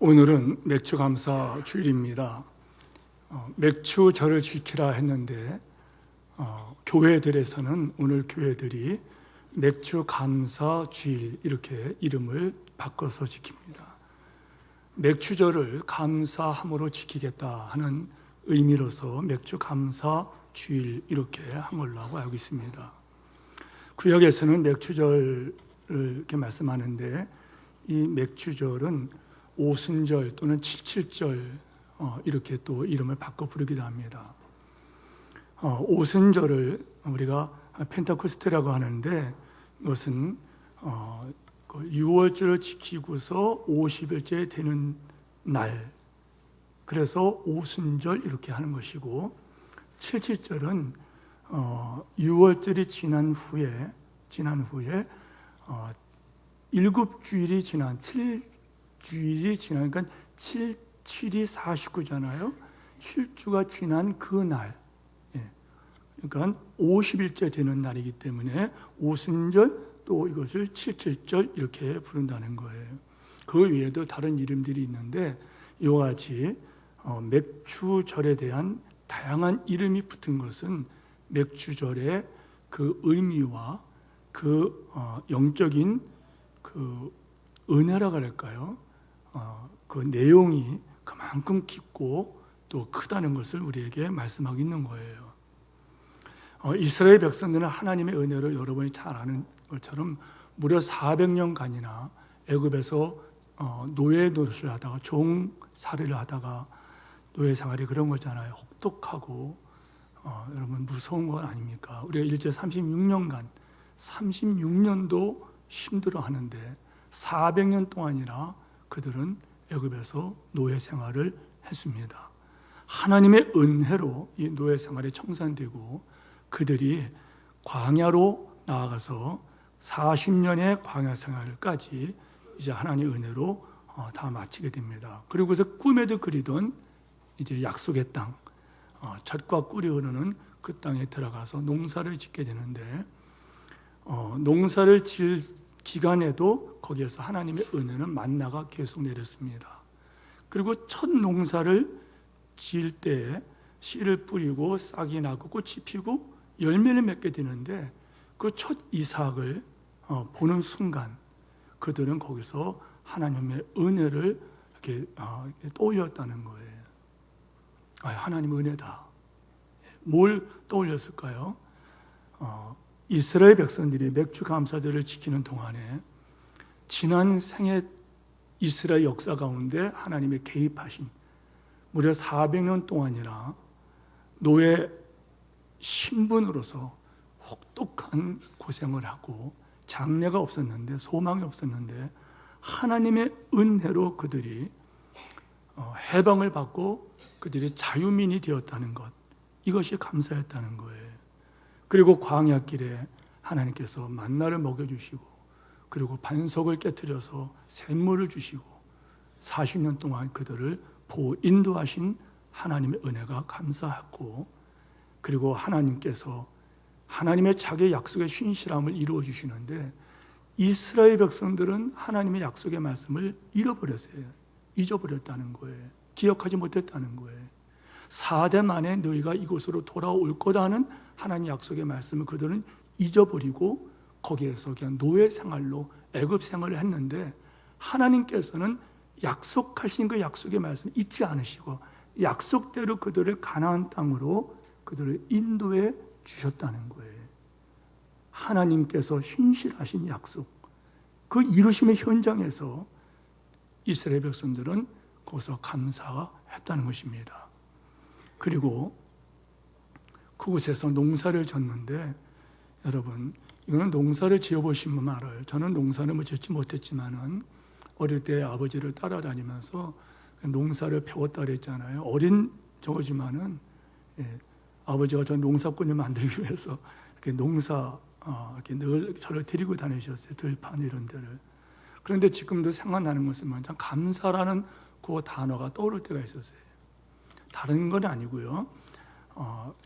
오늘은 맥주감사 주일입니다. 맥주절을 지키라 했는데 교회들에서는 오늘 교회들이 맥주감사 주일 이렇게 이름을 바꿔서 지킵니다. 맥주절을 감사함으로 지키겠다 하는 의미로서 맥주감사 주일 이렇게 한 걸로 알고 있습니다. 구약에서는 맥주절을 이렇게 말씀하는데 이 맥주절은 오순절 또는 칠칠절 이렇게 또 이름을 바꿔 부르기도 합니다. 오순절을 우리가 펜타코스테라고 하는데 이것은 6월절을 지키고서 50일째 되는 날, 그래서 오순절 이렇게 하는 것이고, 칠칠절은 6월절이 지난 후에 7주일이 지난 7주일이 지난, 그러니까 7이 49잖아요. 7주가 지난 그 날, 그러니까 50일째 되는 날이기 때문에 오순절 또 이것을 칠칠절 이렇게 부른다는 거예요. 그 외에도 다른 이름들이 있는데 이와 같이 맥주절에 대한 다양한 이름이 붙은 것은 맥주절의 그 의미와 그 영적인 그 은혜라고 할까요? 그 내용이 그만큼 깊고 또 크다는 것을 우리에게 말씀하고 있는 거예요. 이스라엘 백성들은 하나님의 은혜를 여러분이 잘 아는 것처럼 무려 400년간이나 애굽에서 노예 노릇을 하다가 종살이를 하다가 노예 생활이 그런 거잖아요. 혹독하고 여러분 무서운 건 아닙니까? 우리가 일제 36년도 힘들어 하는데 400년 동안이나 그들은 애굽에서 노예 생활을 했습니다. 하나님의 은혜로 이 노예 생활이 청산되고 그들이 광야로 나아가서 40년의 광야 생활까지 이제 하나님의 은혜로 다 마치게 됩니다. 그리고서 꿈에도 그리던 이제 약속의 땅, 젖과 꿀이 흐르는 그 땅에 들어가서 농사를 짓게 되는데 농사를 지을 기간에도 거기에서 하나님의 은혜는 만나가 계속 내렸습니다. 그리고 첫 농사를 지을 때 씨를 뿌리고 싹이 나고 꽃이 피고 열매를 맺게 되는데 그 첫 이삭을 보는 순간 그들은 거기서 하나님의 은혜를 이렇게 떠올렸다는 거예요. 하나님의 은혜다. 뭘 떠올렸을까요? 이스라엘 백성들이 맥주감사절을 지키는 동안에 지난 생애 이스라엘 역사 가운데 하나님의 개입하신 무려 400년 동안이나 노예 신분으로서 혹독한 고생을 하고 장래가 없었는데 소망이 없었는데 하나님의 은혜로 그들이 해방을 받고 그들이 자유민이 되었다는 것, 이것이 감사였다는 거예요. 그리고 광야길에 하나님께서 만나를 먹여주시고 그리고 반석을 깨트려서 샘물을 주시고 40년 동안 그들을 인도하신 하나님의 은혜가 감사하고, 그리고 하나님께서 하나님의 자기의 약속의 신실함을 이루어 주시는데 이스라엘 백성들은 하나님의 약속의 말씀을 잃어버렸어요. 잊어버렸다는 거예요. 기억하지 못했다는 거예요. 4대 만에 너희가 이곳으로 돌아올 거다 하는 하나님 약속의 말씀을 그들은 잊어버리고 거기에서 그냥 노예 생활로 애굽 생활을 했는데 하나님께서는 약속하신 그 약속의 말씀 잊지 않으시고 약속대로 그들을 가나안 땅으로 그들을 인도해 주셨다는 거예요. 하나님께서 신실하신 약속, 그 이루심의 현장에서 이스라엘 백성들은 거기서 감사했다는 것입니다. 그리고 그곳에서 농사를 졌는데, 여러분 이거는 농사를 지어보신 분 알아요. 저는 농사를 짓지 못했지만은 어릴 때 아버지를 따라다니면서 농사를 배웠다 그랬잖아요. 어린 저거지만은 아버지가 저 농사꾼을 만들기 위해서 이렇게 이렇게 늘 저를 데리고 다니셨어요. 들판 이런 데를. 그런데 지금도 생각나는 것은 참 감사라는 그 단어가 떠오를 때가 있었어요. 다른 건 아니고요.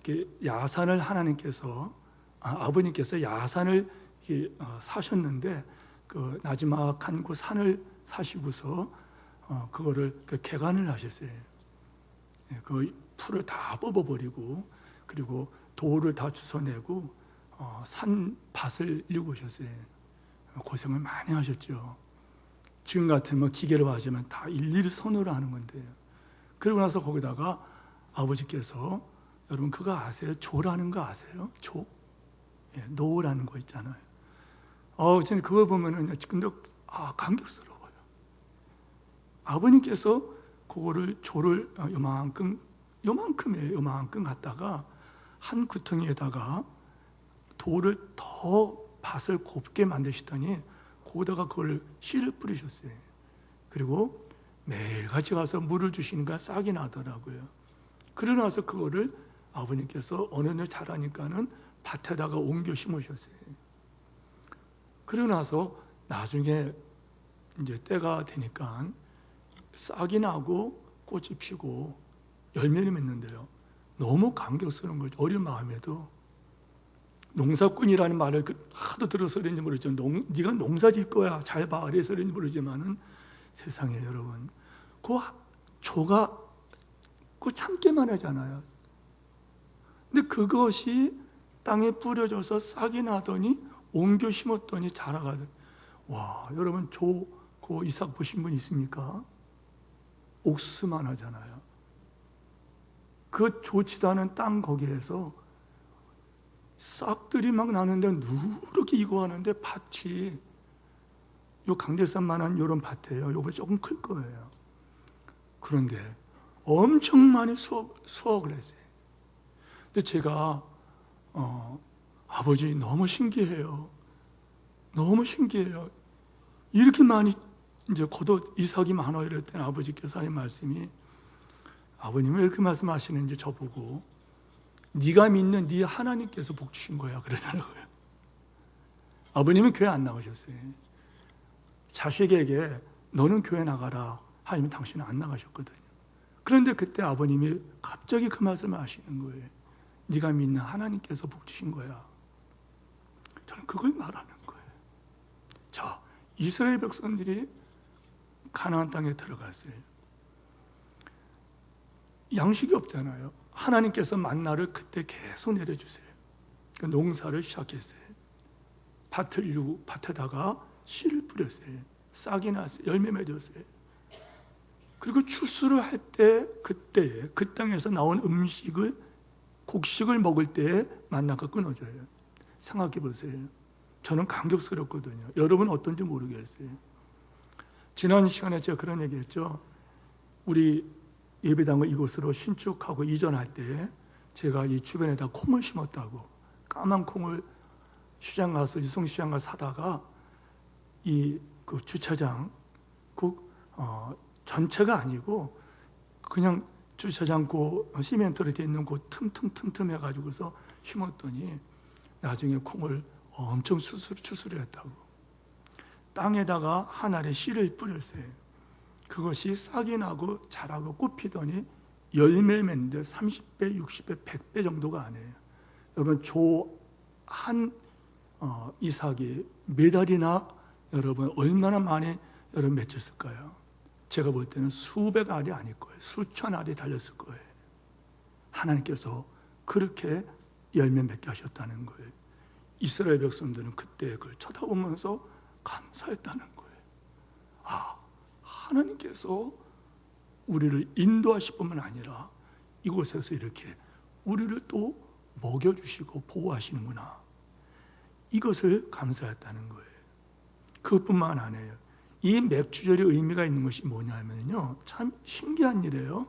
이렇게 야산을 하나님께서 아버님께서 야산을 사셨는데 그 나지막한 그 산을 사시고서 그거를 개간을 하셨어요. 그 풀을 다 뽑아버리고 그리고 돌을 다 주워내고 산밭을 일구셨어요. 고생을 많이 하셨죠. 지금 같으면 기계로 하시면 다 일일이 손으로 하는 건데요. 그러고 나서 거기다가 아버지께서, 여러분 그거 아세요? 조라는 거 아세요? 조? 노라는 거 있잖아요. 저는 그거 보면은 근데 감격스러워요. 아버님께서 그거를 조를 요만큼 갖다가 한 구덩이에다가 돌을 더 밭을 곱게 만드시더니 거기다가 그걸 씨를 뿌리셨어요. 그리고 매일같이 가서 물을 주시니까 싹이 나더라고요. 그러고 나서 그거를 아버님께서 어느 날 자라니까는 밭에다가 옮겨 심으셨어요. 그러고 나서 나중에 이제 때가 되니까 싹이 나고 꽃이 피고 열매를 맺는데요. 너무 감격스러운 거죠. 어린 마음에도. 농사꾼이라는 말을 하도 들어서 그런지 모르죠. 네가 농사 질 거야, 잘 봐, 그래서 그런지 모르지만은 세상에 여러분, 그 조가 참기만 하잖아요. 근데 그것이 땅에 뿌려져서 싹이 나더니 옮겨 심었더니 자라가더니, 와, 여러분 그 이삭 보신 분 있습니까? 옥수수만 하잖아요. 그 좋지도 않은 땅 거기에서 싹들이 막 나는데 누렇게 익어가는데 밭이 요 강대산만한 이런 밭이에요. 요거 조금 클 거예요. 그런데 엄청 많이 수확을 했어요. 근데 제가 아버지 너무 신기해요. 너무 신기해요. 이렇게 많이 이제 겉옷 이삭이 많아 이럴 때는 아버지께서 하는 말씀이, 아버님이 왜 이렇게 말씀하시는지 저보고, 네가 믿는 네 하나님께서 복 주신 거야 그러더라고요. 아버님은 교회 안 나가셨어요. 자식에게 너는 교회 나가라 하면 당신은 안 나가셨거든요. 그런데 그때 아버님이 갑자기 그 말씀을 하시는 거예요. 네가 믿는 하나님께서 복 주신 거야. 저는 그걸 말하는 거예요. 자, 이스라엘 백성들이 가나안 땅에 들어갔어요. 양식이 없잖아요. 하나님께서 만나를 그때 계속 내려주세요. 그러니까 농사를 시작했어요. 밭을 이루고 밭에다가 씨를 뿌렸어요. 싹이 났어요. 열매 맺었어요. 그리고 추수를 할 때 그때 그 땅에서 나온 곡식을 먹을 때 만나가 끊어져요. 생각해 보세요. 저는 감격스럽거든요. 여러분 어떤지 모르겠어요. 지난 시간에 제가 그런 얘기했죠. 우리 예배당을 이곳으로 신축하고 이전할 때 제가 이 주변에다 콩을 심었다고, 까만 콩을 시장 가서 유성시장 가서 사다가 그 주차장 전체가 아니고 그냥 주차장 시멘트로 되어 있는 틈틈 해가지고서 심었더니 나중에 콩을 엄청 추수를 했다고. 땅에다가 한 알의 씨를 뿌렸어요. 그것이 싹이 나고 자라고 꽃 피더니 열매 맺는데 30배, 60배, 100배 정도가 아니에요. 여러분 한 이삭이 몇 알이나 여러분 얼마나 많이 여러분 맺혔을까요? 제가 볼 때는 수백 알이 아닐 거예요. 수천 알이 달렸을 거예요. 하나님께서 그렇게 열매 맺게 하셨다는 거예요. 이스라엘 백성들은 그때 그걸 쳐다보면서 감사했다는 거예요. 하나님께서 우리를 인도하실 뿐만 아니라 이곳에서 이렇게 우리를 또 먹여주시고 보호하시는구나. 이것을 감사했다는 거예요. 그것뿐만 아니에요. 이 맥주절의 의미가 있는 것이 뭐냐면요, 참 신기한 일이에요.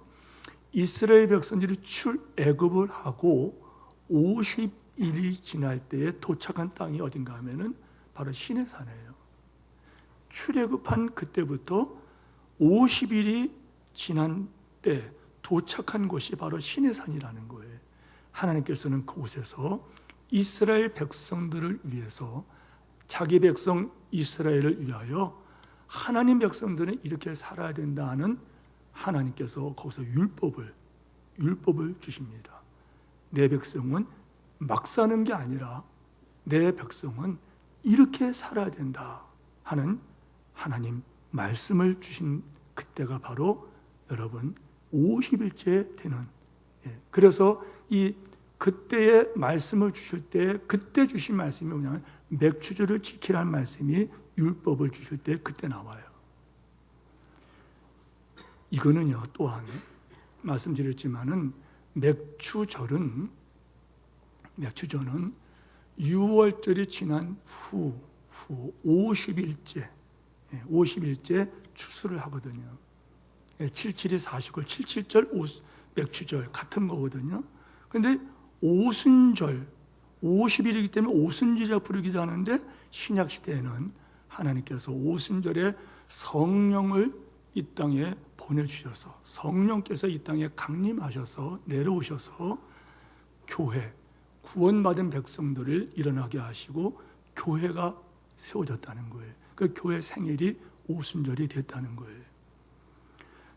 이스라엘 백성들이 출애굽을 하고 50일이 지날 때에 도착한 땅이 어딘가 하면은 바로 시내산이에요. 출애굽한 그때부터 50일이 지난 때 도착한 곳이 바로 시내산이라는 거예요. 하나님께서는 그곳에서 이스라엘 백성들을 위해서, 자기 백성 이스라엘을 위하여 하나님 백성들은 이렇게 살아야 된다는 하나님께서 거기서 율법을 주십니다. 내 백성은 막 사는 게 아니라 내 백성은 이렇게 살아야 된다 하는 하나님 말씀을 주신 그때가 바로 여러분 50일째 되는, 그래서 이 그때의 말씀을 주실 때 그때 주신 말씀이 뭐냐면 맥추절을 지키라는 말씀이 율법을 주실 때 그때 나와요. 이거는요, 또한 말씀드렸지만은 맥추절은 6월절이 지난 후 50일째 추수를 하거든요. 77이 49, 77절 맥추절 같은 거거든요. 근데 오순절, 50일이기 때문에 오순절이라 부르기도 하는데, 신약 시대에는 하나님께서 오순절에 성령을 이 땅에 보내주셔서, 성령께서 이 땅에 강림하셔서 내려오셔서 교회, 구원받은 백성들을 일어나게 하시고 교회가 세워졌다는 거예요. 그 교회 생일이 오순절이 됐다는 거예요.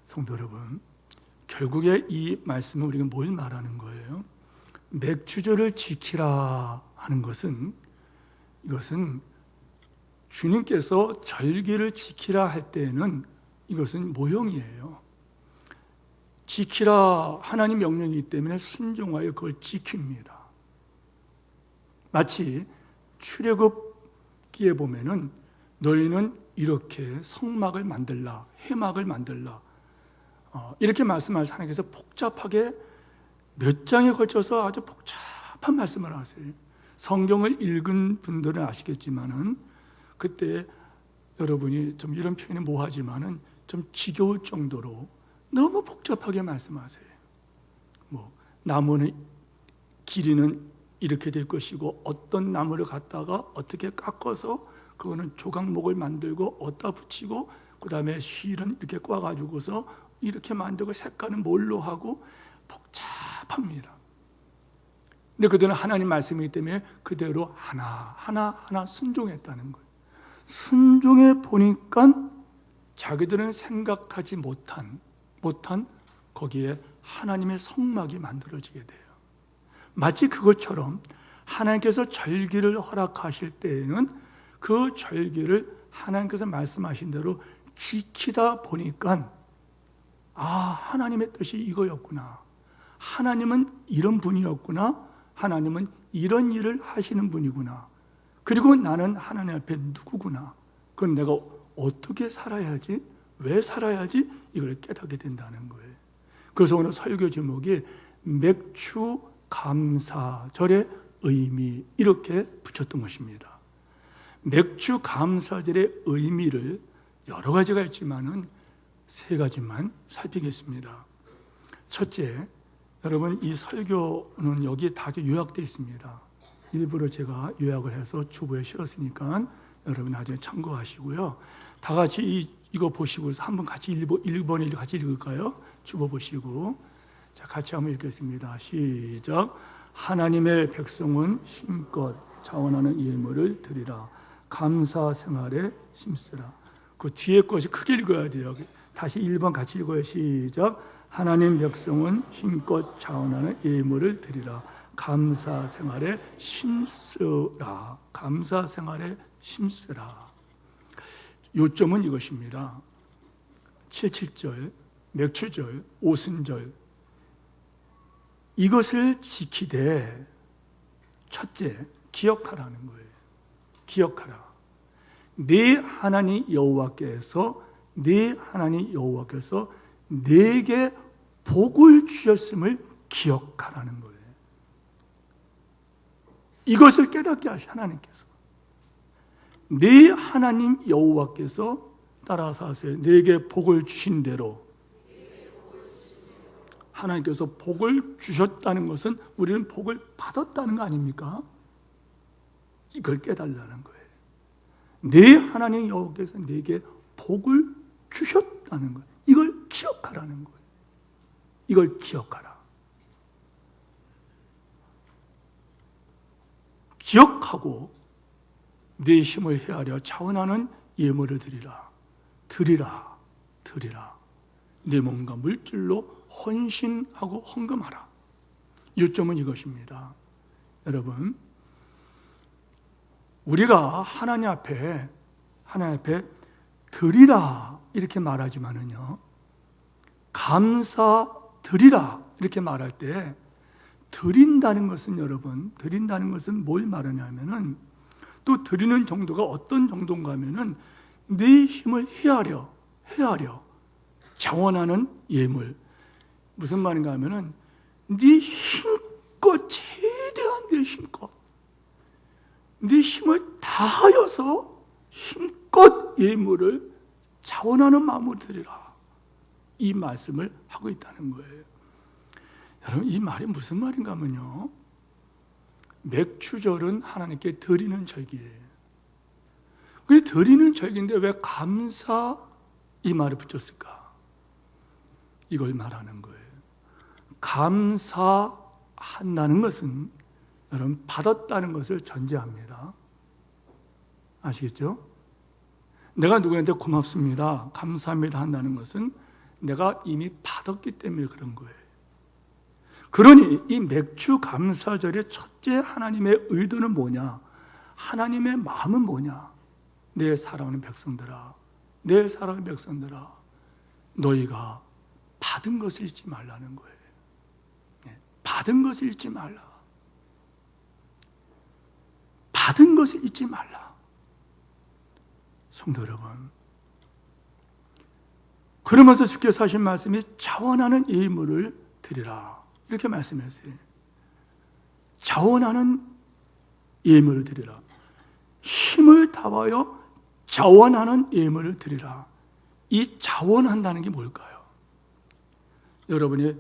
성도 여러분, 결국에 이 말씀은 우리가 뭘 말하는 거예요? 맥추절을 지키라 하는 것은, 이것은 주님께서 절기를 지키라 할 때에는 이것은 모형이에요. 지키라 하나님 명령이기 때문에 순종하여 그걸 지킵니다. 마치 출애굽기에 보면은 너희는 이렇게 성막을 만들라, 회막을 만들라, 이렇게 말씀하셔서 하나님께서 복잡하게 몇 장에 걸쳐서 아주 복잡한 말씀을 하세요. 성경을 읽은 분들은 아시겠지만은 그때 여러분이 좀 이런 표현이 모호하지만은 좀 지겨울 정도로 너무 복잡하게 말씀하세요. 뭐 나무는 길이는 이렇게 될 것이고, 어떤 나무를 갖다가 어떻게 깎아서 그거는 조각목을 만들고 어디다 붙이고, 그 다음에 실은 이렇게 꽈가지고서 이렇게 만들고, 색깔은 뭘로 하고, 복잡합니다. 근데 그들은 하나님 말씀이기 때문에 그대로 하나 순종했다는 거예요. 순종해 보니까 자기들은 생각하지 못한 거기에 하나님의 성막이 만들어지게 돼요. 마치 그것처럼 하나님께서 절기를 허락하실 때에는 그 절기를 하나님께서 말씀하신 대로 지키다 보니까, 하나님의 뜻이 이거였구나, 하나님은 이런 분이었구나, 하나님은 이런 일을 하시는 분이구나, 그리고 나는 하나님 앞에 누구구나, 그건 내가 어떻게 살아야지, 왜 살아야지, 이걸 깨닫게 된다는 거예요. 그래서 오늘 설교 제목이 맥추 감사절의 의미, 이렇게 붙였던 것입니다. 맥추 감사절의 의미를 여러 가지가 있지만은 세 가지만 살피겠습니다. 첫째, 여러분 이 설교는 여기 다 요약되어 있습니다. 일부러 제가 요약을 해서 주보에 실었으니까 여러분 나중에 참고하시고요. 다 같이 이거 보시고서 한번 같이 1번 같이 읽을까요? 주보 보시고. 자, 같이 한번 읽겠습니다. 시작. 하나님의 백성은 힘껏 자원하는 예물을 드리라. 감사 생활에 힘쓰라. 그 뒤에 것이 크게 읽어야 돼요. 다시 1번 같이 읽어요. 시작. 하나님 백성은 힘껏 자원하는 예물을 드리라. 감사 생활에 힘쓰라. 감사 생활에 힘쓰라. 요점은 이것입니다. 77절, 맥추절, 오순절, 이것을 지키되 첫째, 기억하라는 거예요. 기억하라. 네 하나님 여호와께서 네게 복을 주셨음을 기억하라는 거예요. 이것을 깨닫게 하시 하나님께서. 네 하나님 여호와께서, 따라서 하세요. 네게 복을 주신 대로. 하나님께서 복을 주셨다는 것은 우리는 복을 받았다는 거 아닙니까? 이걸 깨달으라는 거예요. 네 하나님 여호와께서 네게 복을 주셨다는 거예요. 이걸 기억하라는 거예요. 이걸 기억하라. 기억하고 네 힘을 헤아려 자원하는 예물을 드리라. 내 몸과 물질로 헌신하고 헌금하라. 요점은 이것입니다. 여러분, 우리가 하나님 앞에 드리라 이렇게 말하지만은요, 감사드리라 이렇게 말할 때 드린다는 것은, 여러분, 드린다는 것은 뭘 말하냐면은, 또 드리는 정도가 어떤 정도인가 하면은 네 힘을 헤아려 자원하는 예물. 무슨 말인가 하면은 네 힘껏, 최대한 네 힘껏, 네 힘을 다하여서 힘껏 예물을 자원하는 마음으로 드리라, 이 말씀을 하고 있다는 거예요. 여러분, 이 말이 무슨 말인가 하면요, 맥추절은 하나님께 드리는 절기예요. 그게 드리는 절기인데 왜 감사 이 말을 붙였을까? 이걸 말하는 거예요. 감사한다는 것은, 여러분, 받았다는 것을 전제합니다. 아시겠죠? 내가 누구한테 고맙습니다, 감사합니다 한다는 것은 내가 이미 받았기 때문에 그런 거예요. 그러니 이 맥주 감사절의 첫째 하나님의 의도는 뭐냐? 하나님의 마음은 뭐냐? 내 사랑하는 백성들아, 내 사랑하는 백성들아, 너희가 받은 것을 잊지 말라는 거예요. 받은 것을 잊지 말라. 받은 것을 잊지 말라. 성도 여러분, 그러면서 주께서 하신 말씀이 자원하는 예물을 드리라, 이렇게 말씀했어요. 자원하는 예물을 드리라. 힘을 다하여 자원하는 예물을 드리라. 이 자원한다는 게 뭘까요? 여러분이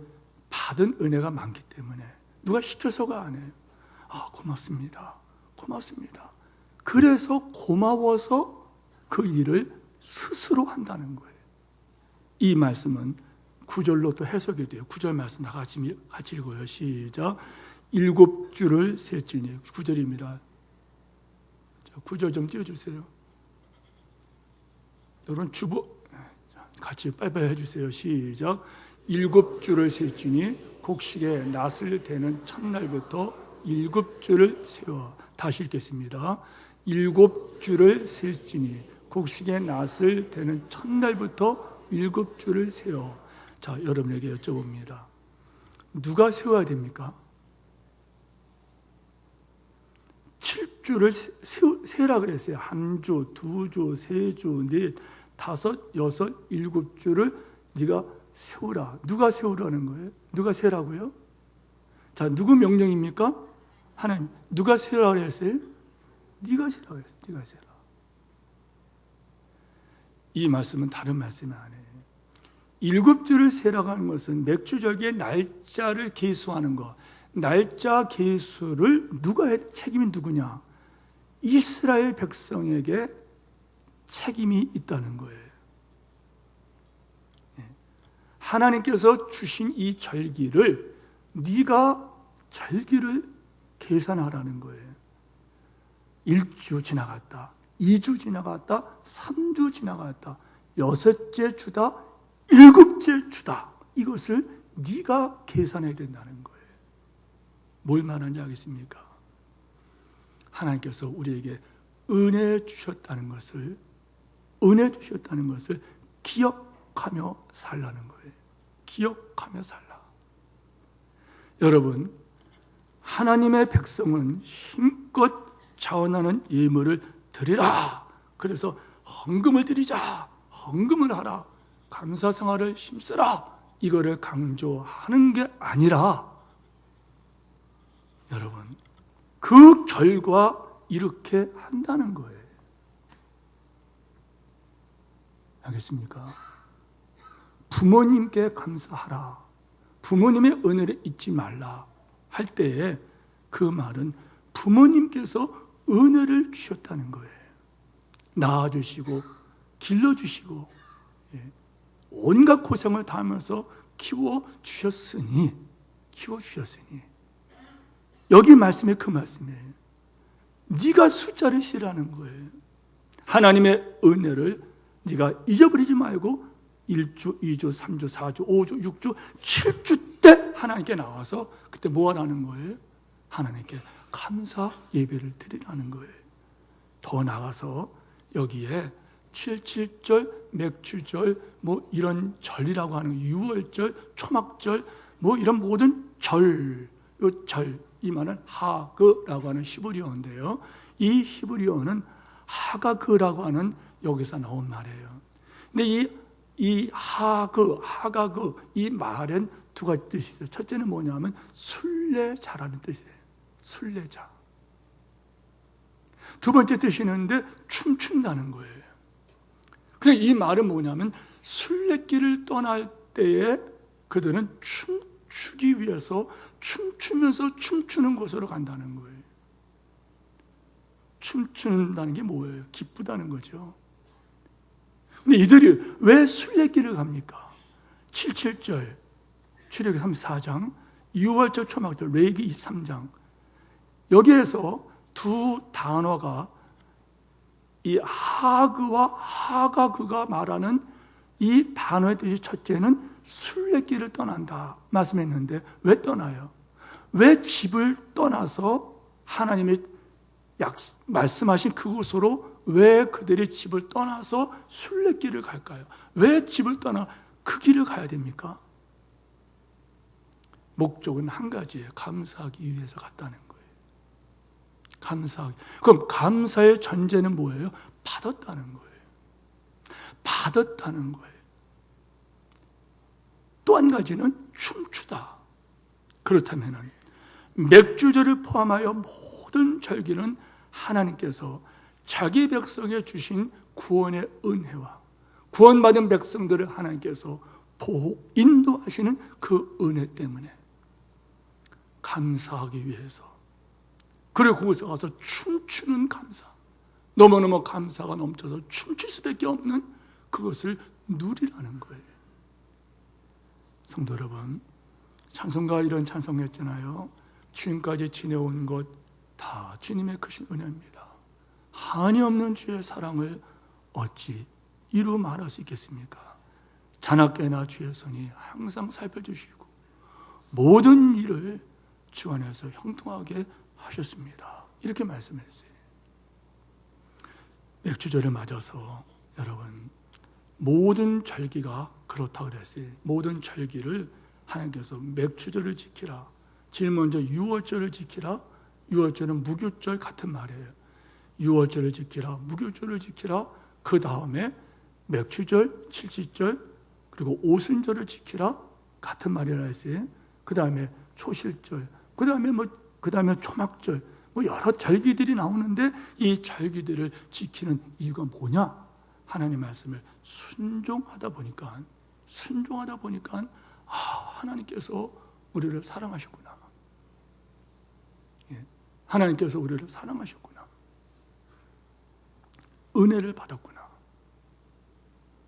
받은 은혜가 많기 때문에 누가 시켜서가 안 해요. 고맙습니다, 고맙습니다. 그래서 고마워서 그 일을 스스로 한다는 거예요. 이 말씀은 9절로 또 해석이 돼요. 9절 말씀 다 같이 읽어요. 시작. 7주를 셌지니. 9절입니다. 9절 좀 띄워주세요. 여러분 같이 빨리빨리 해주세요. 시작. 7주를 셌지니 곡식에 낫을 대는 첫날부터 7주를 세워. 다시 읽겠습니다. 7주를 셌지니 곡식에 낫을 대는 첫날부터 7주를 세워. 자, 여러분에게 여쭤봅니다. 누가 세워야 됩니까? 7주를 세라 그랬어요. 1주, 2주, 3주, 4, 5, 6, 7주를 네가 세우라. 누가 세우라는 거예요? 누가 세라고요? 자, 누구 명령입니까? 하나님. 누가 세라 그랬어요? 네가 세라 그랬어요. 네가 세라. 이 말씀은 다른 말씀이 아니에요. 7주를 세라고 하는 것은 맥주절기의 날짜를 계수하는 것. 날짜 계수를 책임이 누구냐? 이스라엘 백성에게 책임이 있다는 거예요. 하나님께서 주신 이 절기를 네가 절기를 계산하라는 거예요. 1주 지나갔다, 2주 지나갔다, 3주 지나갔다, 6째 주다, 7째 주다. 이것을 네가 계산해야 된다는 거예요. 뭘 말하는지 알겠습니까? 하나님께서 우리에게 은혜 주셨다는 것을 기억하며 살라는 거예요. 기억하며 살라. 여러분, 하나님의 백성은 힘껏 자원하는 예물을 드리라. 그래서 헌금을 드리자, 헌금을 하라, 감사 생활을 힘쓰라, 이거를 강조하는 게 아니라, 여러분, 그 결과 이렇게 한다는 거예요. 알겠습니까? 부모님께 감사하라, 부모님의 은혜를 잊지 말라 할 때에 그 말은 부모님께서 은혜를 주셨다는 거예요. 낳아주시고 길러주시고 온갖 고생을 다하면서 키워주셨으니 여기 말씀이 그 말씀이에요. 네가 숫자를 세라는 거예요. 하나님의 은혜를 네가 잊어버리지 말고 1주, 2주, 3주, 4주, 5주, 6주, 7주 때 하나님께 나와서 그때 뭐 하라는 거예요? 하나님께 감사 예배를 드리라는 거예요. 더 나아가서 여기에 77절, 맥주절, 뭐 이런 절이라고 하는 유월절, 초막절, 뭐 이런 모든 절, 요 절, 이 말은 하그라고 하는 히브리어인데요. 이 히브리어는 하가그라고 하는 여기서 나온 말이에요. 근데 이 하가그 이 말은 두 가지 뜻이 있어요. 첫째는 뭐냐면 순례자라는 뜻이에요. 순례자. 두 번째 뜻이 있는데 춤춘다는 거예요. 그래, 이 말은 뭐냐면 순례길을 떠날 때에 그들은 춤추기 위해서 춤추면서 춤추는 곳으로 간다는 거예요. 춤춘다는 게 뭐예요? 기쁘다는 거죠. 근데 이들이 왜 순례길을 갑니까? 77절, 출애굽기 34장, 6월절 초막절, 레위기 23장. 여기에서 두 단어가 이 하그와 하가그가 말하는 이 단어의 뜻이 첫째는 순례길을 떠난다 말씀했는데 왜 떠나요? 왜 집을 떠나서 하나님의 말씀하신 그곳으로 왜 그들이 집을 떠나서 순례길을 갈까요? 왜 집을 떠나 그 길을 가야 됩니까? 목적은 한 가지예요. 감사하기 위해서 갔다는 거예요. 감사하기. 그럼 감사의 전제는 뭐예요? 받았다는 거예요. 받았다는 거예요. 또 한 가지는 춤추다. 그렇다면 맥주절을 포함하여 모든 절기는 하나님께서 자기 백성에 주신 구원의 은혜와 구원받은 백성들을 하나님께서 보호, 인도하시는 그 은혜 때문에 감사하기 위해서, 그리고 거기서 가서 춤추는 감사, 너무너무 감사가 넘쳐서 춤출 수밖에 없는 그것을 누리라는 거예요. 성도 여러분, 찬송가 이런 찬송했잖아요. 지금까지 지내온 것 다 주님의 크신 은혜입니다. 한이 없는 주의 사랑을 어찌 이루 말할 수 있겠습니까? 자나깨나 주의 손이 항상 살펴주시고 모든 일을 주 안에서 형통하게 하셨습니다. 이렇게 말씀했어요. 맥주절을 맞아서 여러분, 모든 절기가 그렇다고 그랬어요. 모든 절기를 하나님께서 맥주절을 지키라, 제일 먼저 유월절을 지키라. 유월절은 무교절 같은 말이에요. 유월절을 지키라, 무교절을 지키라. 그 다음에 맥주절, 칠지절, 그리고 오순절을 지키라 같은 말이라 했어요. 그 다음에 초실절, 그 다음에 초막절, 뭐 여러 절기들이 나오는데 이 절기들을 지키는 이유가 뭐냐? 하나님 말씀을 순종하다 보니까 하나님께서 우리를 사랑하셨구나. 하나님께서 우리를 사랑하셨구나. 은혜를 받았구나.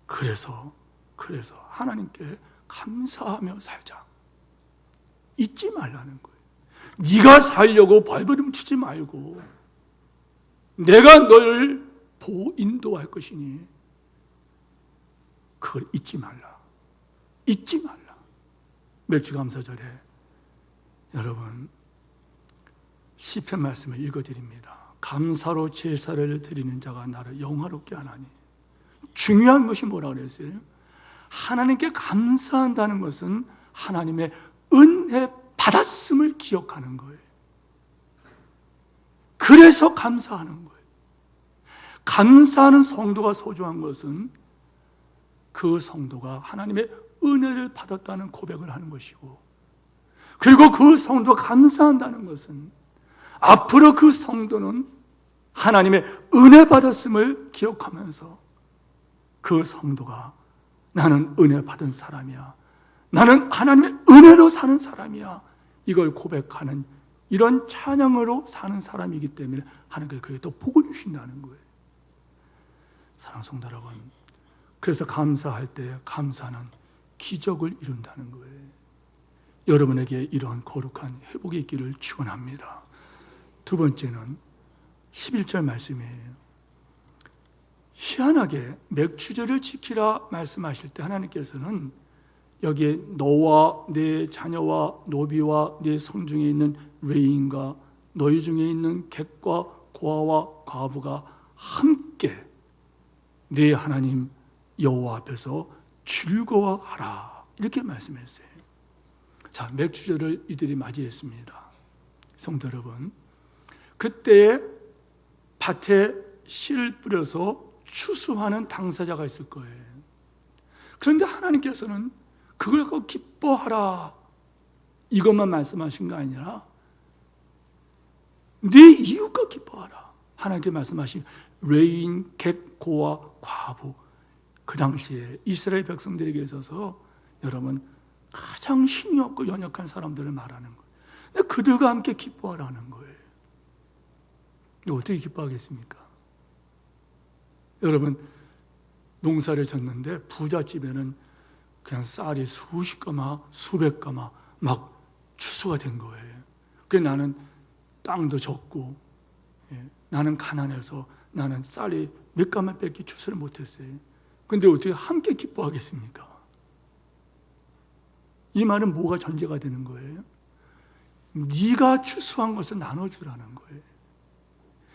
그래서 하나님께 감사하며 살자. 잊지 말라는 거예요. 네가 살려고 발버둥 치지 말고 내가 너를 보호 인도할 것이니 그걸 잊지 말라. 잊지 말라. 맥주감사절에 여러분 시편 말씀을 읽어드립니다. 감사로 제사를 드리는 자가 나를 영화롭게 하나니. 중요한 것이 뭐라고 그랬어요? 하나님께 감사한다는 것은 하나님의 은혜 받았음을 기억하는 거예요. 그래서 감사하는 거예요. 감사하는 성도가 소중한 것은 그 성도가 하나님의 은혜를 받았다는 고백을 하는 것이고, 그리고 그 성도가 감사한다는 것은 앞으로 그 성도는 하나님의 은혜 받았음을 기억하면서 그 성도가 나는 은혜 받은 사람이야, 나는 하나님의 은혜로 사는 사람이야, 이걸 고백하는 이런 찬양으로 사는 사람이기 때문에 하나님께서 그에게 또 복을 주신다는 거예요. 사랑하는 성도 여러분, 그래서 감사할 때 감사는 기적을 이룬다는 거예요. 여러분에게 이러한 거룩한 회복이 있기를 축원합니다. 두 번째는 11절 말씀이에요. 희한하게 맥주절을 지키라 말씀하실 때 하나님께서는 여기에 너와 내 자녀와 노비와 내 성중에 있는 레인과 너희 중에 있는 객과 고아와 과부가 함께 내 하나님 여호와 앞에서 즐거워하라 이렇게 말씀했어요. 자, 맥주절을 이들이 맞이했습니다. 성도 여러분, 그때 밭에 씨를 뿌려서 추수하는 당사자가 있을 거예요. 그런데 하나님께서는 그걸 갖고 기뻐하라 이것만 말씀하신 거 아니라 네 이웃과 기뻐하라. 하나님께 말씀하신 레인, 객, 고와 과부, 그 당시에 이스라엘 백성들에게 있어서 여러분 가장 힘이 없고 연약한 사람들을 말하는 거예요. 그들과 함께 기뻐하라는 거예요. 어떻게 기뻐하겠습니까? 여러분, 농사를 졌는데 부잣집에는 그냥 쌀이 수십 가마, 수백 가마 막 추수가 된 거예요. 그래서 나는 땅도 적고, 나는 가난해서 나는 쌀이 몇 가마밖에 추수를 못했어요. 근데 어떻게 함께 기뻐하겠습니까? 이 말은 뭐가 전제가 되는 거예요? 네가 추수한 것을 나눠주라는 거예요.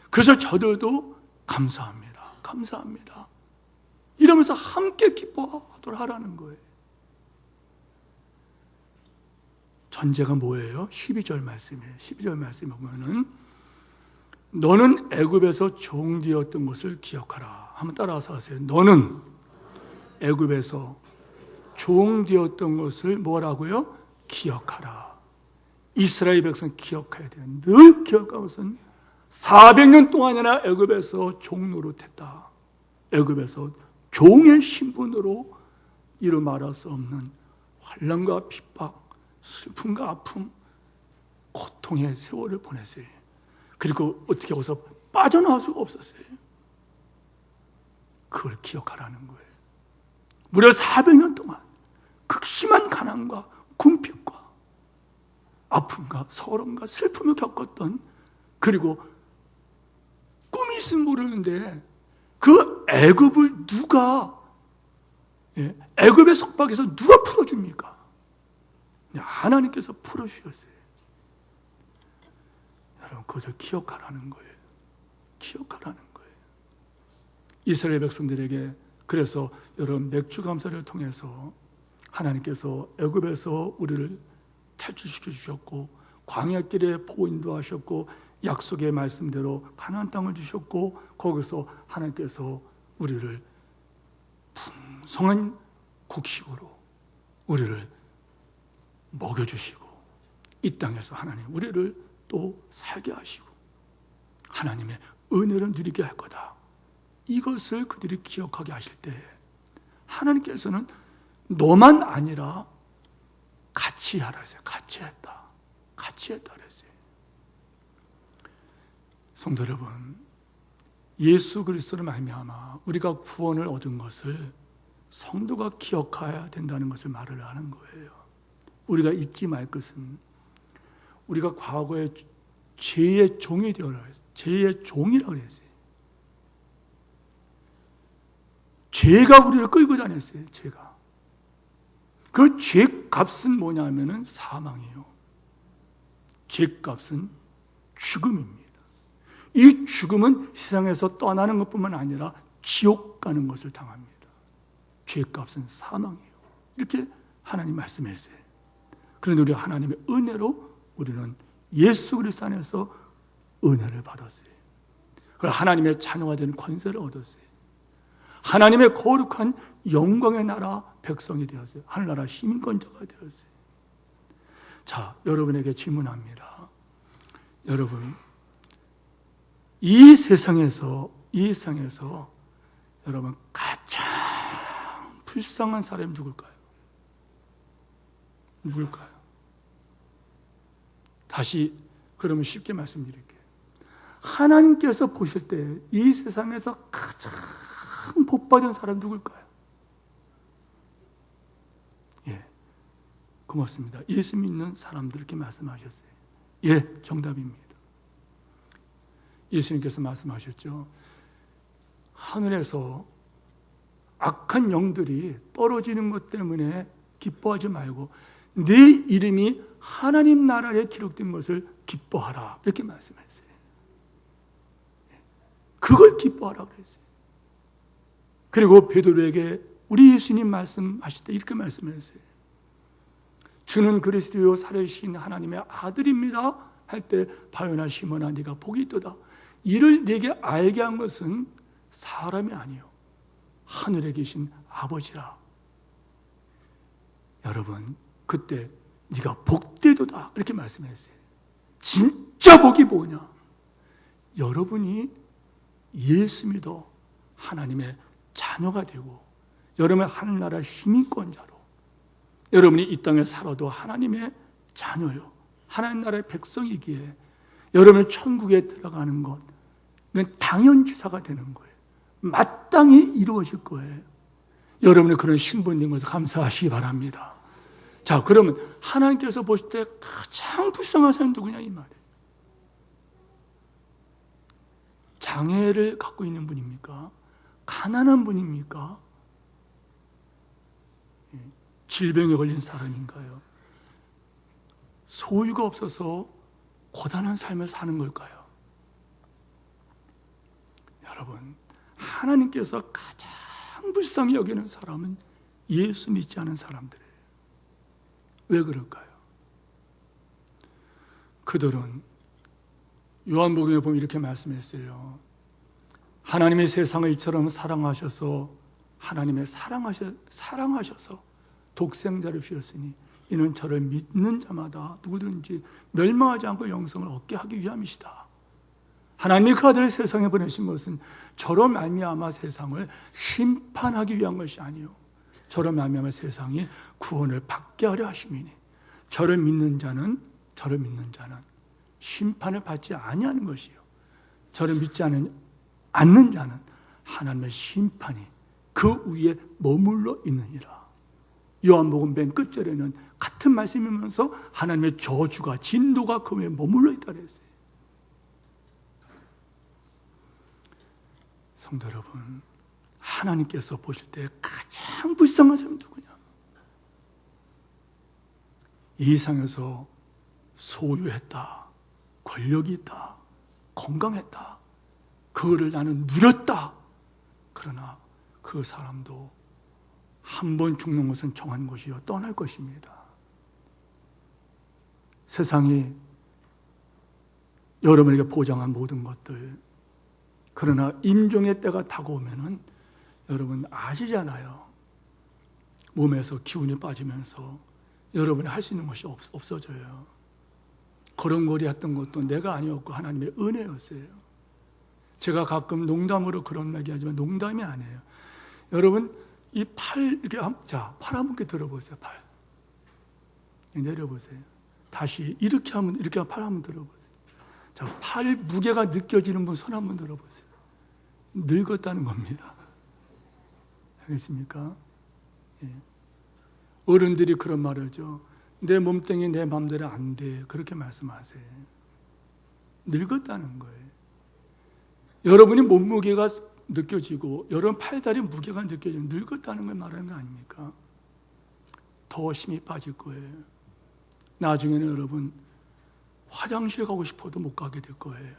그래서 저들도 감사합니다. 감사합니다. 이러면서 함께 기뻐하도록 하라는 거예요. 전제가 뭐예요? 12절 말씀이에요. 12절 말씀에 보면은 너는 애굽에서 종되었던 것을 기억하라. 한번 따라서 하세요. 너는 애굽에서 종되었던 것을 뭐라고요? 기억하라. 이스라엘 백성 기억해야 돼요. 늘 기억하고 것은 400년 동안이나 애굽에서 종 노릇했다. 애굽에서 종의 신분으로 이루 말할 수 없는 환난과 핍박, 슬픔과 아픔, 고통의 세월을 보냈어요. 그리고 어떻게 거기서 빠져나올 수가 없었어요. 그걸 기억하라는 거예요. 무려 400년 동안 극심한 가난과 궁핍과 아픔과 서름과 슬픔을 겪었던, 그리고 꿈이 있으면 모르는데 그 애굽을 누가, 애굽의 속박에서 누가 풀어줍니까? 하나님께서 풀어주셨어요. 여러분, 그것을 기억하라는 거예요. 기억하라는 거예요. 이스라엘 백성들에게 그래서 여러분 맥주 감사를 통해서 하나님께서 애굽에서 우리를 탈출시켜 주셨고, 광야길에 보인도 하셨고, 약속의 말씀대로 가나안 땅을 주셨고, 거기서 하나님께서 우리를 풍성한 곡식으로 우리를 먹여주시고, 이 땅에서 하나님 우리를 또 살게 하시고 하나님의 은혜를 누리게 할 거다. 이것을 그들이 기억하게 하실 때 하나님께서는 너만 아니라 같이 하라 했어요. 같이 했다. 같이 했다 그랬어요. 성도 여러분, 예수 그리스도를 말미암아 우리가 구원을 얻은 것을 성도가 기억해야 된다는 것을 말을 하는 거예요. 우리가 잊지 말 것은 우리가 과거에 죄의 종이 되어라 했어요. 죄의 종이라고 했어요. 죄가 우리를 끌고 다녔어요. 죄가. 그 죄값은 뭐냐면은 사망이에요. 죄값은 죽음입니다. 이 죽음은 세상에서 떠나는 것뿐만 아니라 지옥 가는 것을 당합니다. 죄값은 사망이에요. 이렇게 하나님 말씀했어요. 그런데 우리 하나님의 은혜로 우리는 예수 그리스도 안에서 은혜를 받았어요. 그리고 하나님의 자녀가 되는 권세를 얻었어요. 하나님의 거룩한 영광의 나라 백성이 되었어요. 하늘나라 시민권자가 되었어요. 자, 여러분에게 질문합니다. 여러분, 이 세상에서 여러분 가장 불쌍한 사람이 누굴까요? 누굴까요? 다시 그러면 쉽게 말씀드릴게요. 하나님께서 보실 때 이 세상에서 가장 복받은 사람 누굴까요? 예, 고맙습니다. 예수 믿는 사람들 이렇게 말씀하셨어요. 예, 정답입니다. 예수님께서 말씀하셨죠. 하늘에서 악한 영들이 떨어지는 것 때문에 기뻐하지 말고 네 이름이 하나님 나라에 기록된 것을 기뻐하라 이렇게 말씀했어요. 그걸 기뻐하라고 그랬어요. 그리고 베드로에게 우리 예수님 말씀하실 때 이렇게 말씀하셨어요. 주는 그리스도요 살아계신 하나님의 아들입니다 할 때 바요나 시몬아 네가 복이 있도다. 이를 네게 알게 한 것은 사람이 아니요 하늘에 계신 아버지라. 여러분, 그때 네가 복되도다 이렇게 말씀했어요. 진짜 복이 뭐냐? 여러분이 예수 믿어 하나님의 자녀가 되고, 여러분은 하늘나라 시민권자로, 여러분이 이 땅에 살아도 하나님의 자녀요 하나님 나라의 백성이기에 여러분은 천국에 들어가는 것은 당연지사가 되는 거예요. 마땅히 이루어질 거예요. 여러분의 그런 신분인 것을 감사하시기 바랍니다. 자, 그러면 하나님께서 보실 때 가장 불쌍한 사람이 누구냐 이 말이에요. 장애를 갖고 있는 분입니까? 가난한 분입니까? 질병에 걸린 사람인가요? 소유가 없어서 고단한 삶을 사는 걸까요? 여러분, 하나님께서 가장 불쌍히 여기는 사람은 예수 믿지 않은 사람들이에요. 왜 그럴까요? 그들은 요한복음에 보면 이렇게 말씀했어요. 하나님의 세상을 이처럼 사랑하셔서 하나님의 사랑하셔서 독생자를 주셨으니 이는 저를 믿는 자마다 누구든지 멸망하지 않고 영생을 얻게 하기 위함이시다. 하나님이 그 아들을 세상에 보내신 것은 저로 말미암아 세상을 심판하기 위한 것이 아니요 저로 말미암아 세상이 구원을 받게 하려 하심이니 저를 믿는 자는 심판을 받지 아니하는 것이요 저를 믿지 않는 자는 하나님의 심판이 그 위에 머물러 있느니라. 요한복음 맨 끝절에는 같은 말씀이면서 하나님의 저주가 진노가 그 위에 머물러 있다 그랬어요. 성도 여러분, 하나님께서 보실 때 가장 불쌍한 사람이 누구냐? 이 세상에서 소유했다, 권력이 있다, 건강했다, 그거를 나는 누렸다. 그러나 그 사람도 한 번 죽는 것은 정한 것이요 떠날 것입니다. 세상이 여러분에게 보장한 모든 것들, 그러나 임종의 때가 다가오면은 여러분 아시잖아요. 몸에서 기운이 빠지면서 여러분이 할 수 있는 것이 없어져요. 걸음걸이 했던 것도 내가 아니었고 하나님의 은혜였어요. 제가 가끔 농담으로 그런 얘기하지만 농담이 아니에요. 여러분 이 팔 이렇게 팔 한번 들어보세요. 팔 내려보세요. 다시 이렇게 팔 한번 들어보세요. 자, 팔 무게가 느껴지는 분 손 한번 들어보세요. 늙었다는 겁니다. 알겠습니까? 예. 어른들이 그런 말을 하죠. 내 몸뚱이 내 마음대로 안 돼. 그렇게 말씀하세요. 늙었다는 거예요. 여러분이 몸무게가 느껴지고 여러분 팔다리 무게가 느껴지고 늙었다는 걸 말하는 거 아닙니까? 더 힘이 빠질 거예요. 나중에는 여러분 화장실 가고 싶어도 못 가게 될 거예요.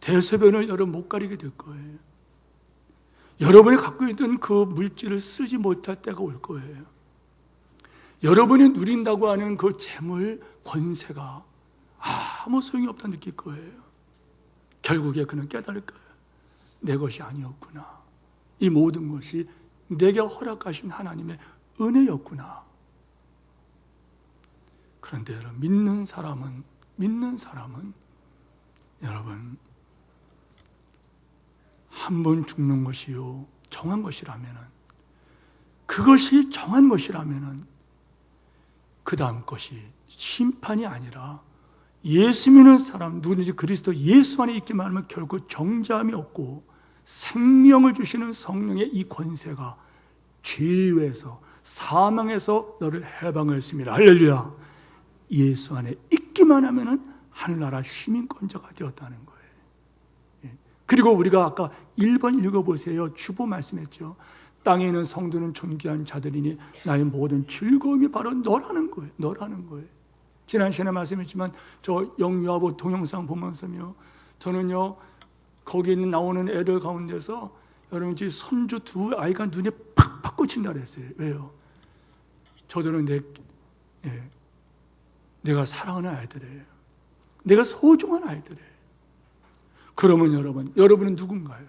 대소변을 여러분 못 가리게 될 거예요. 여러분이 갖고 있던 그 물질을 쓰지 못할 때가 올 거예요. 여러분이 누린다고 하는 그 재물, 권세가 아무 소용이 없다 느낄 거예요. 결국에 그는 깨달을 거예요. 내 것이 아니었구나. 이 모든 것이 내게 허락하신 하나님의 은혜였구나. 그런데 여러분, 믿는 사람은 여러분 한 번 죽는 것이요 정한 것이라면은, 그것이 정한 것이라면은 그 다음 것이 심판이 아니라 예수 믿는 사람, 누구든지 그리스도 예수 안에 있기만 하면 결국 정죄함이 없고 생명을 주시는 성령의 이 권세가 죄에서 사망에서 너를 해방했습니다. 할렐루야. 예수 안에 있기만 하면은 하늘나라 시민권자가 되었다는 거예요. 그리고 우리가 아까 1번 읽어보세요. 주보 말씀했죠. 땅에 있는 성도는 존귀한 자들이니 나의 모든 즐거움이 바로 너라는 거예요. 지난 시간에 말씀했지만 저 영유아보 동영상 보면서요, 저는요 거기 있는 나오는 애들 가운데서 여러분, 제 손주 두 아이가 눈에 팍팍 꽂힌다 그랬어요. 왜요? 저들은 내가 사랑하는 아이들이에요. 내가 소중한 아이들이에요. 그러면 여러분은 누군가요?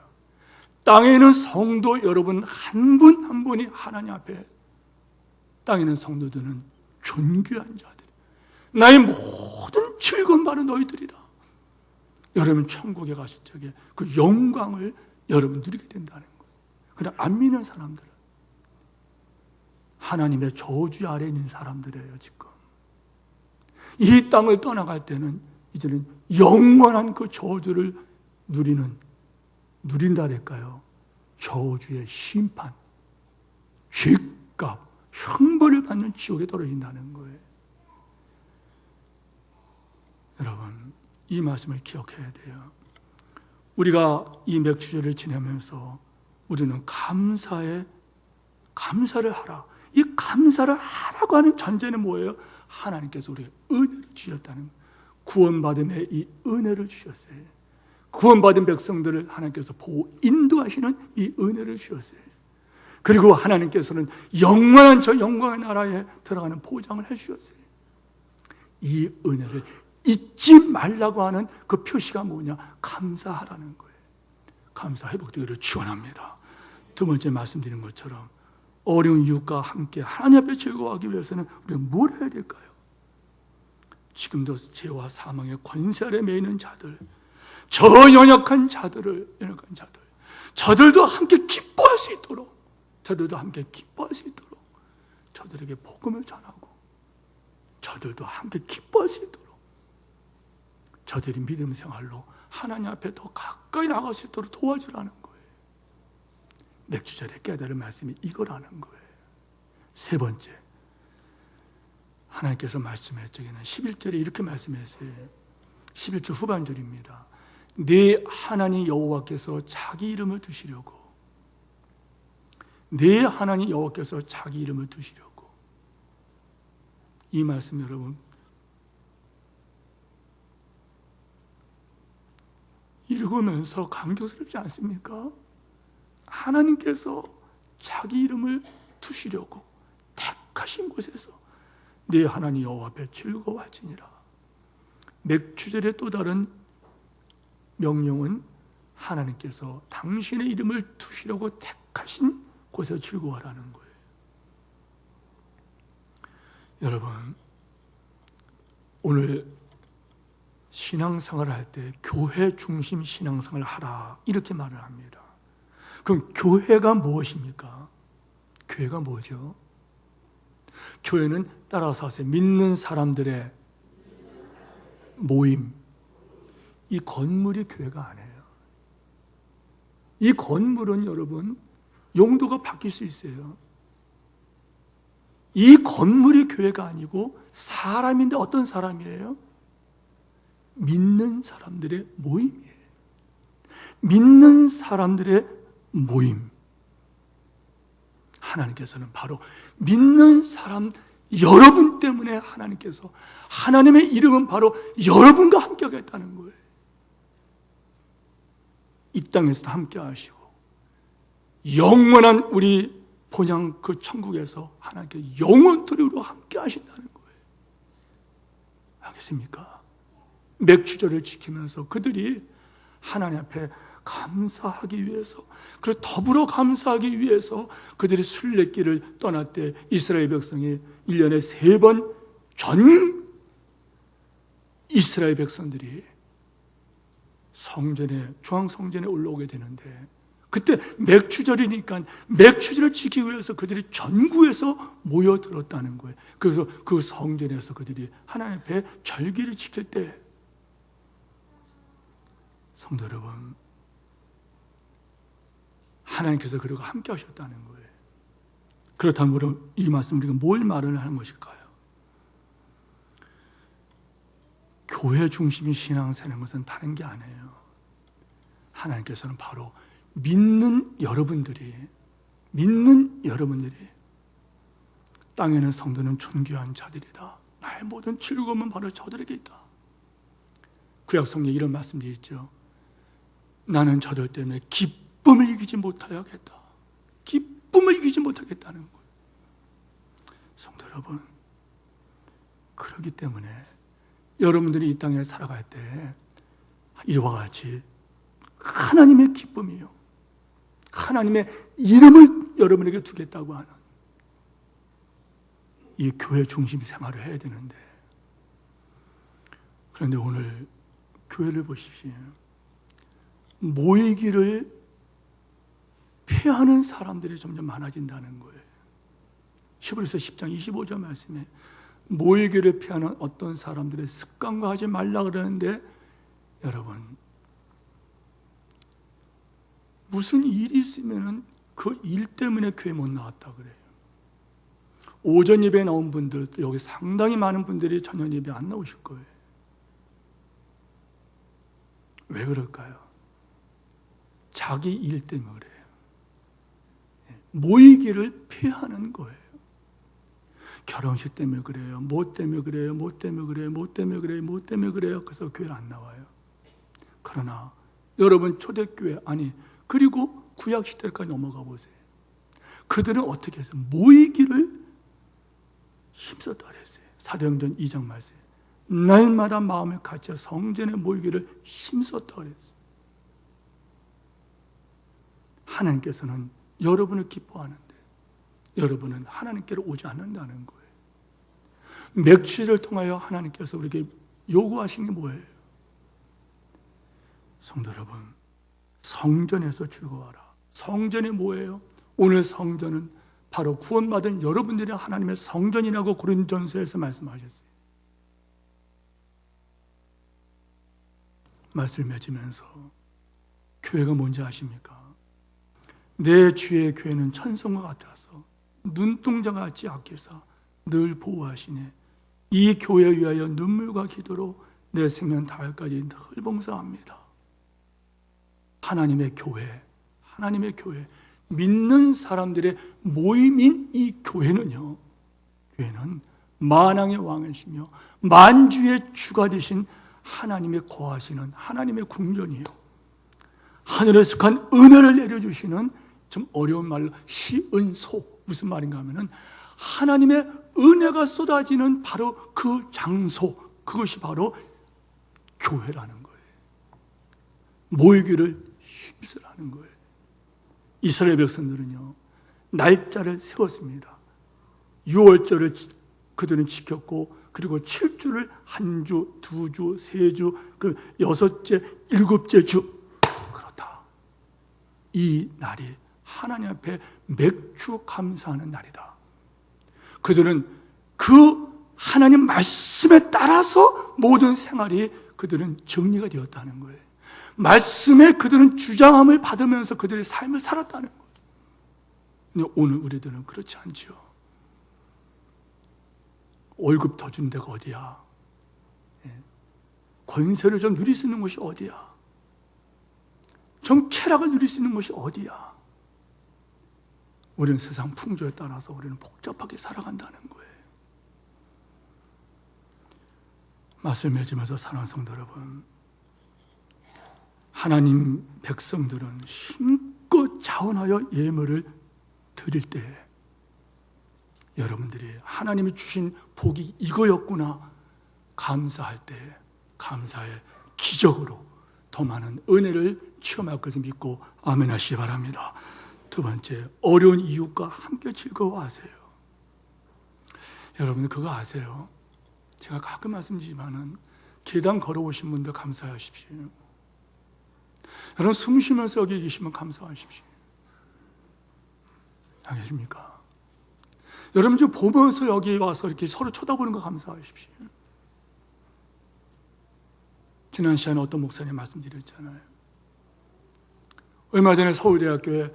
땅에 있는 성도 여러분 한 분 한 분이 하나님 앞에, 땅에 있는 성도들은 존귀한 자들, 나의 모든 즐거운 바로 너희들이다. 여러분 천국에 가실 적에 그 영광을 여러분 누리게 된다는 거예요. 그냥 안 믿는 사람들은 하나님의 저주 아래에 있는 사람들이에요. 지금 이 땅을 떠나갈 때는 이제는 영원한 그 저주를 누린다랄까요? 저주의 심판, 죄값, 형벌을 받는 지옥에 떨어진다는 거예요. 여러분, 이 말씀을 기억해야 돼요. 우리가 이 맥주절을 지내면서 우리는 감사를 하라. 이 감사를 하라고 하는 전제는 뭐예요? 하나님께서 우리에게 은혜를 주셨다는 거예요. 구원받음에 이 은혜를 주셨어요. 구원받은 백성들을 하나님께서 보호 인도하시는 이 은혜를 주셨어요. 그리고 하나님께서는 영원한 저 영광의 나라에 들어가는 보장을 해주셨어요. 이 은혜를 잊지 말라고 하는 그 표시가 뭐냐? 감사하라는 거예요. 감사 회복되기를 축원합니다. 두 번째 말씀드린 것처럼 어려운 이웃과 함께 하나님 앞에 즐거워하기 위해서는 우리가 뭘 해야 될까요? 지금도 죄와 사망의 권세 아래 매이는 자들, 저 연약한 저들도 함께 기뻐할 수 있도록, 저들에게 복음을 전하고 저들도 함께 기뻐할 수 있도록, 저들이 믿음 생활로 하나님 앞에 더 가까이 나갈 수 있도록 도와주라는 거예요. 맥주절에 깨달을 말씀이 이거라는 거예요. 세 번째, 하나님께서 말씀했적에는 11절에 이렇게 말씀했어요. 11절 후반절입니다. 네 하나님 여호와께서 자기 이름을 두시려고, 네 하나님 여호와께서 자기 이름을 두시려고. 이 말씀 여러분 읽으면서 감격스럽지 않습니까? 하나님께서 자기 이름을 두시려고 택하신 곳에서 네 하나님 여호와 앞에 즐거워하지니라. 맥주절의 또 다른 명령은 하나님께서 당신의 이름을 두시려고 택하신 곳에서 즐거워하라는 거예요. 여러분, 오늘 신앙생활을 할 때 교회 중심 신앙생활을 하라 이렇게 말을 합니다. 그럼 교회가 무엇입니까? 교회가 뭐죠? 교회는 따라서 하세요. 믿는 사람들의 모임. 이 건물이 교회가 아니에요. 이 건물은 여러분 용도가 바뀔 수 있어요. 이 건물이 교회가 아니고 사람인데 어떤 사람이에요? 믿는 사람들의 모임이에요. 믿는 사람들의 모임. 하나님께서는 바로 믿는 사람 여러분 때문에 하나님께서, 하나님의 이름은 바로 여러분과 함께 하겠다는 거예요. 이 땅에서도 함께 하시고 영원한 우리 본향 그 천국에서 하나님께 영원토록 함께 하신다는 거예요. 알겠습니까? 맥주절을 지키면서 그들이 하나님 앞에 감사하기 위해서, 그리고 더불어 감사하기 위해서 그들이 순례길을 떠날 때 이스라엘 백성이 1년에 3번 전 이스라엘 백성들이 성전에, 중앙성전에 올라오게 되는데, 그때 맥주절이니까 맥주절을 지키기 위해서 그들이 전국에서 모여들었다는 거예요. 그래서 그 성전에서 그들이 하나님 앞에 절기를 지킬 때, 성도 여러분, 하나님께서 그들과 함께 하셨다는 거예요. 그렇다면 이 말씀 우리가 뭘 말을 하는 것일까요? 교회 중심의 신앙생활인 것은 다른 게 아니에요. 하나님께서는 바로 믿는 여러분들이 땅에는 성도는 존귀한 자들이다. 나의 모든 즐거움은 바로 저들에게 있다. 구약 성경에 이런 말씀이 있죠. 나는 저들 때문에 기쁨을 이기지 못하겠다. 기쁨을 이기지 못하겠다는 거예요. 성도 여러분, 그렇기 때문에 여러분들이 이 땅에 살아갈 때 이와 같이 하나님의 기쁨이요, 하나님의 이름을 여러분에게 두겠다고 하는 이 교회 중심 생활을 해야 되는데, 그런데 오늘 교회를 보십시오. 모이기를 피하는 사람들이 점점 많아진다는 거예요. 히브리서 10장 25절 말씀에 모이기를 피하는 어떤 사람들의 습관과 하지 말라 그러는데, 여러분, 무슨 일이 있으면 그 일 때문에 교회 못 나왔다 그래요. 오전 예배에 나온 분들도 여기 상당히 많은 분들이 저녁 예배 안 나오실 거예요. 왜 그럴까요? 자기 일 때문에 그래요. 모이기를 피하는 거예요. 결혼식 때문에 그래요. 뭐 때문에 그래요. 뭐 때문에 그래요. 뭐 때문에 그래요. 뭐 때문에 그래요. 그래서 교회를 안 나와요. 그러나 여러분 초대교회, 아니 그리고 구약시대까지 넘어가 보세요. 그들은 어떻게 해서 모이기를 힘썼다 그랬어요. 사도행전 2장 말씀, 날마다 마음을 같이 성전에 모이기를 힘썼다 그랬어요. 하나님께서는 여러분을 기뻐하는데 여러분은 하나님께로 오지 않는다는 거예요. 맥주를 통하여 하나님께서 우리에게 요구하신 게 뭐예요? 성도 여러분, 성전에서 즐거워하라. 성전이 뭐예요? 오늘 성전은 바로 구원받은 여러분들이 하나님의 성전이라고 고린도전서에서 말씀하셨어요. 말씀을 맺으면서 교회가 뭔지 아십니까? 내 주의 교회는 천성과 같아서 눈동자같이 아끼사 늘 보호하시네. 이 교회에 위하여 눈물과 기도로 내 생명 다할까지 늘 봉사합니다. 하나님의 교회, 하나님의 교회, 믿는 사람들의 모임인 이 교회는요, 교회는 만왕의 왕이시며 만주의 주가 되신 하나님의 거하시는 하나님의 궁전이에요. 하늘에 속한 은혜를 내려주시는, 좀 어려운 말로 시은소, 무슨 말인가 하면은 하나님의 은혜가 쏟아지는 바로 그 장소, 그것이 바로 교회라는 거예요. 모이기를 힘쓰라는 거예요. 이스라엘 백성들은요, 날짜를 세웠습니다. 6월절을 그들은 지켰고, 그리고 7주를 한 주, 두 주, 세 주, 그 여섯째, 일곱째 주, 그렇다. 이 날이 하나님 앞에 맥주 감사하는 날이다. 그들은 그 하나님 말씀에 따라서 모든 생활이 그들은 정리가 되었다는 거예요. 말씀에 그들은 주장함을 받으면서 그들의 삶을 살았다는 거예요. 근데 오늘 우리들은 그렇지 않죠. 월급 더 준 데가 어디야? 권세를 좀 누릴 수 있는 곳이 어디야? 좀 쾌락을 누릴 수 있는 곳이 어디야? 우리는 세상 풍조에 따라서 우리는 복잡하게 살아간다는 거예요. 말씀 맺으면서 사랑하는 성도 여러분, 하나님 백성들은 힘껏 자원하여 예물을 드릴 때 여러분들이 하나님이 주신 복이 이거였구나 감사할 때 감사의 기적으로 더 많은 은혜를 체험할 것을 믿고 아멘 하시기 바랍니다. 두 번째, 어려운 이웃과 함께 즐거워하세요. 여러분 그거 아세요? 제가 가끔 말씀드리지만은 계단 걸어오신 분들 감사하십시오. 여러분 숨 쉬면서 여기 계시면 감사하십시오. 알겠습니까? 여러분 좀 보면서 여기 와서 이렇게 서로 쳐다보는 거 감사하십시오. 지난 시간에 어떤 목사님 말씀드렸잖아요. 얼마 전에 서울대학교에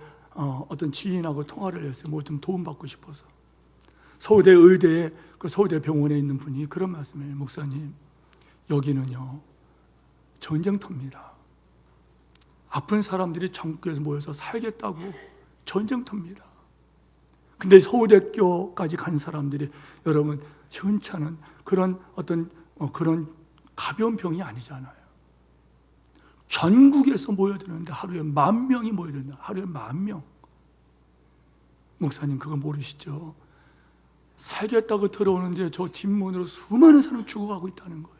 어떤 지인하고 통화를 했어요. 뭐 좀 도움받고 싶어서. 서울대 의대에, 그 서울대 병원에 있는 분이 그런 말씀이에요. 목사님, 여기는요 전쟁터입니다. 아픈 사람들이 전국에서 모여서 살겠다고 전쟁터입니다. 근데 서울대학교까지 간 사람들이 여러분 현찮은 그런 어떤 그런 가벼운 병이 아니잖아요. 전국에서 모여드는데 하루에 10,000명이 모여든다. 하루에 10,000명. 목사님 그거 모르시죠? 살겠다고 들어오는데 저 뒷문으로 수많은 사람이 죽어가고 있다는 거예요.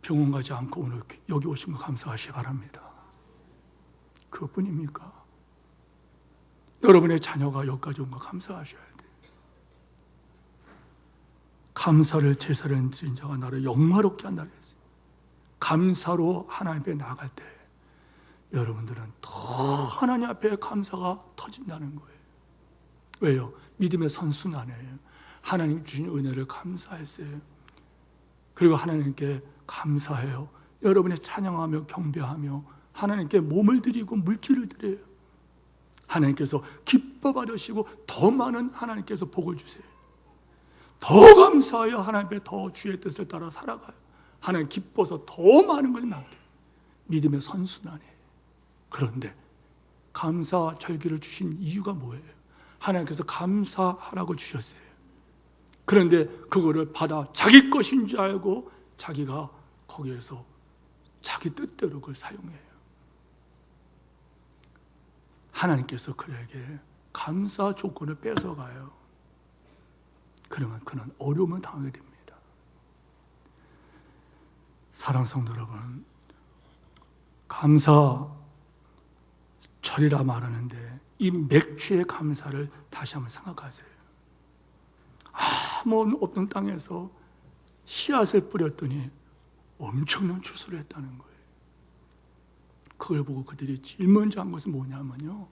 병원 가지 않고 오늘 여기 오신 거 감사하시기 바랍니다. 그것뿐입니까? 여러분의 자녀가 여기까지 온 거 감사하셔야 돼요. 감사를 제사를 드린 자가 나를 영화롭게 한다 그랬어요. 감사로 하나님 앞에 나갈 때 여러분들은 더 하나님 앞에 감사가 터진다는 거예요. 왜요? 믿음의 선순환이에요. 하나님 주신 은혜를 감사했어요. 그리고 하나님께 감사해요. 여러분이 찬양하며 경배하며 하나님께 몸을 드리고 물질을 드려요. 하나님께서 기뻐 받으시고 더 많은 하나님께서 복을 주세요. 더 감사하여 하나님 앞에 더 주의 뜻을 따라 살아가요. 하나님 기뻐서 더 많은 걸 맡겨요. 믿음의 선순환이에요. 그런데 감사 절기를 주신 이유가 뭐예요? 하나님께서 감사하라고 주셨어요. 그런데 그거를 받아 자기 것인 줄 알고 자기가 거기에서 자기 뜻대로 그걸 사용해요. 하나님께서 그에게 감사 조건을 뺏어가요. 그러면 그는 어려움을 당하게 됩니다. 사랑하는 성도 여러분, 감사절이라 말하는데 이 맥주의 감사를 다시 한번 생각하세요. 아무 없는 땅에서 씨앗을 뿌렸더니 엄청난 추수를 했다는 거예요. 그걸 보고 그들이 제일 먼저 한 것은 뭐냐면요,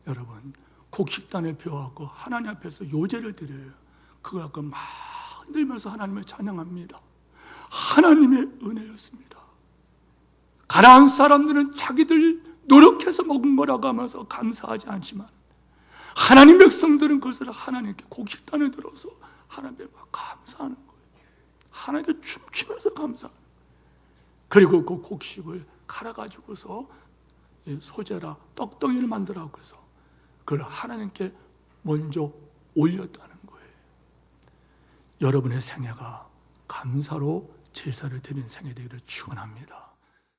여러분, 곡식단을 펴갖고 하나님 앞에서 요제를 드려요. 그걸 갖고 막 흔들면서 하나님을 찬양합니다. 하나님의 은혜였습니다. 가나안 사람들은 자기들 노력해서 먹은 거라고 하면서 감사하지 않지만 하나님 백성들은 그것을 하나님께 곡식단을 들어서 하나님께 막 감사하는 거예요. 하나님께 춤추면서 감사하는 거예요. 그리고 그 곡식을 갈아가지고서 소재라 떡덩이를 만들라고 해서 그걸 하나님께 먼저 올렸다는 거예요. 여러분의 생애가 감사로 제사를 드리는 생애 되기를 축원합니다.